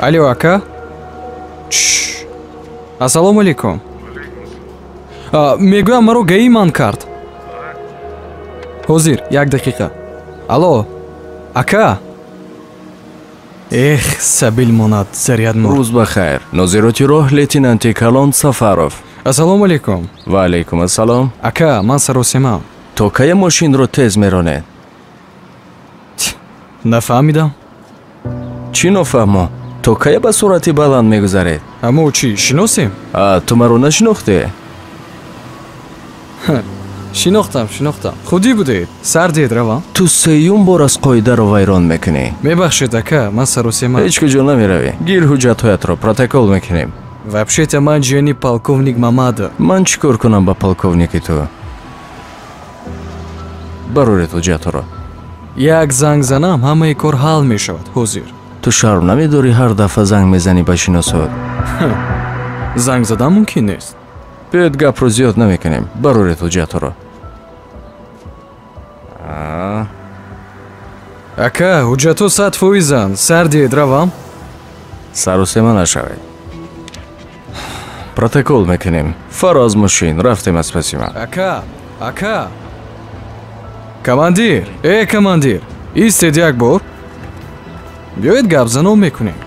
Алло, ака? Ассалому алейкум. Мегӯям маро гаи ман кард. ҳозир, 1 дақиқа. Алло, ака? Эх, сабил монад, зарядмо. Рӯз бахайр. Нозироти роҳ лейтенанти Калон Сафаров. Ассалому алейкум. Ва алейкум ассалом. Ака, ман саросимам. То кая мошинро тез меронед? Нафаҳмидам. Чӣ нофаҳмо? То кая ба суръати баланд мегузаред? Аммо чӣ, шиносем? Ту маро нашинохте? Шинохтам. Худӣ будед? Сардед равам? Ту сеюм бор аз қоидаро вайрон мекунӣ. Мебахшед, ака, ман саросемам. Ҳеҷ куҷо намеравӣ. Гир ҳуҷҷатҳоятро протокол мекунем. Вообще-то ман ҷиёни полковник Мамадов. Ман чӣ кор кунам ба полковники ту? Бароред ҳуҷҷатҳоро. Як занг занам, ҳамаи кор ҳал мешавад. ҳозир. Ту шарм намедорӣ ҳар дафъа занг мезанӣ ба шиносот? Занг задан мумкин нест. Биёед гапро зиёд намекунем. Бароред ҳуҷҷатҳоро. Ака, ҳуҷҷатҳо 100%ан. Сардед равам? Саросема нашавед. Протокол мекунем. Фаро аз мошин рафтем аз паси ман. Ака. Командир, командир. Истед як бор. Биёед гапзанон мекунем.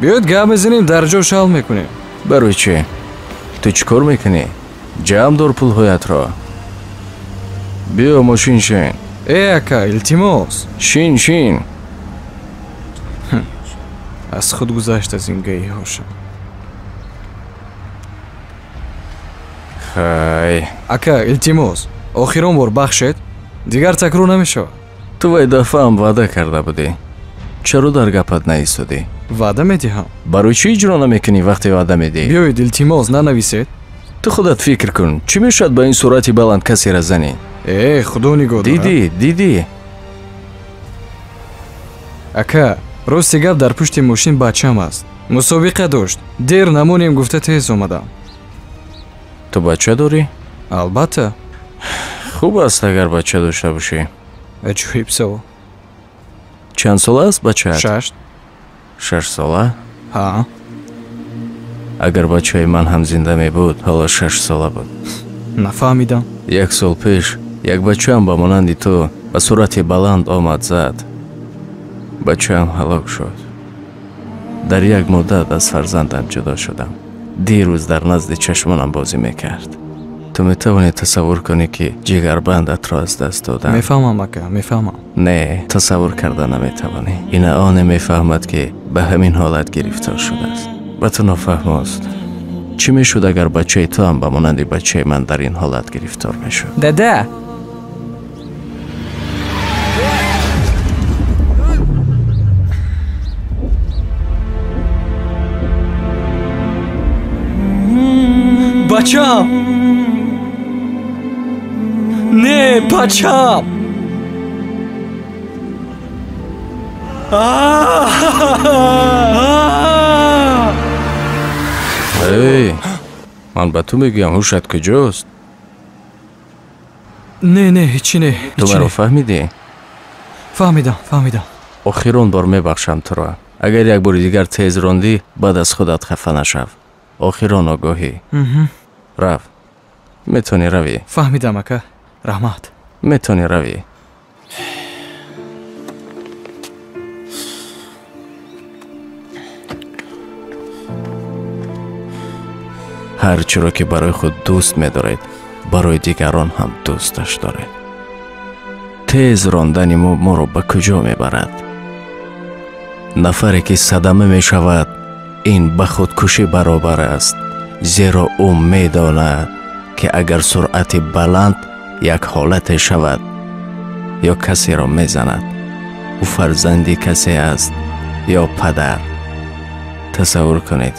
Биёед гап мезанем, дар ҷош ҳал мекунем. Барои чӣ? Ту чӣ кор мекунӣ? Ҷамъ дор пулҳоятро. Биё мошин шин. Ака, илтимос. Шин. аз худ гузашт аз ин гаиҳошам. хай. Ака, илтимос. охирон бор бахшед. Дигар такрор намешавад. Ту вай дафъаам ваъда карда будӣ. чаро дар гапат наистодӣ? ваъда медиҳам. барои чӣ иҷро намекунӣ вақте ваъда медиҳӣ? биёед илтимос нанависед. ту худат фикр кун. чӣ мешавад ба ин суръати баланд касеро занӣ? худо нигоҳ дорад. дидӣ? ака, рости гап дар пушти мошин бачам аст. мусобиқа дошт. дер намонем гуфта тез омадам. ту бача дорӣ? албатта. хуб аст агар бача дошта бошӣ. аҷоиб савол. чанд сола аст бачаат? 6. 6 сола? ҳа. агар бачаи ман ҳам зинда мебуд, ҳоло 6 сола буд. нафаҳмидам. 1 сол пеш як бачаам ба монанди ту ба суръати баланд омад зад. бачаам ҳалок шуд. дар як муддат аз фарзандам ҷудо шудам. дирӯз дар назди чашмонам бозӣ мекард. ту метавонӣ тасаввур кунӣ ки ҷигарбандатро аз даст додам? мефаҳмам ака, мефаҳмам. не, тасаввур карда наметавонӣ. ин оне мефаҳмад ки ба ҳамин ҳолат гирифтор шудааст. ба ту нофаҳмост. чӣ мешуд агар бачаи ту ҳам ба монанди бачаи ман дар ин ҳолат гирифтор мешуд? дада. бачам! не, бачам! ман ба ту мегӯям, ҳушат куҷост? не, ҳичӣ не. ту маро фаҳмидӣ? фаҳмидам. охирон бор мебахшам туро. агар як бори дигар тез рондӣ, баъд аз худат хафа нашав. охирон огоҳӣ. рав. метавонӣ равӣ. фаҳмидам ака. раҳмат. метавонӣ равӣ. ҳар чиро ки барои худ дӯст медоред, барои дигарон ҳам дӯсташ доред. тез рондани моро ба куҷо мебарад? нафаре ки садама мешавад, ин ба худкушӣ баробар аст, зеро ӯ медонад ки агар суръати баланд як ҳолате шавад ё касеро мезанад, ӯ фарзанди касе аст ё падар. тасаввур кунед,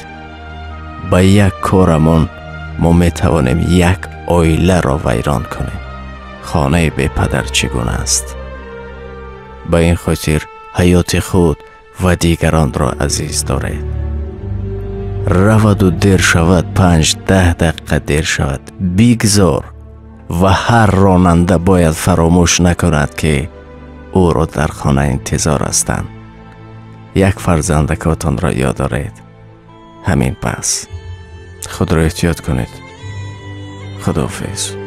ба як корамон мо метавонем як оиларо вайрон кунем. хонаи бепадар чӣ гуна аст? ба ин хотир حیات خود و دیگران را عزیز دارید. رود و دیر شود 5-10 دقیقه دیر شود بگذار و هر راننده باید فراموش نکند که او را در خانه انتظار هستند. یک فرزندکاتان را یاد دارید. همین بس. خود را احتیاط کنید. خداحافظ.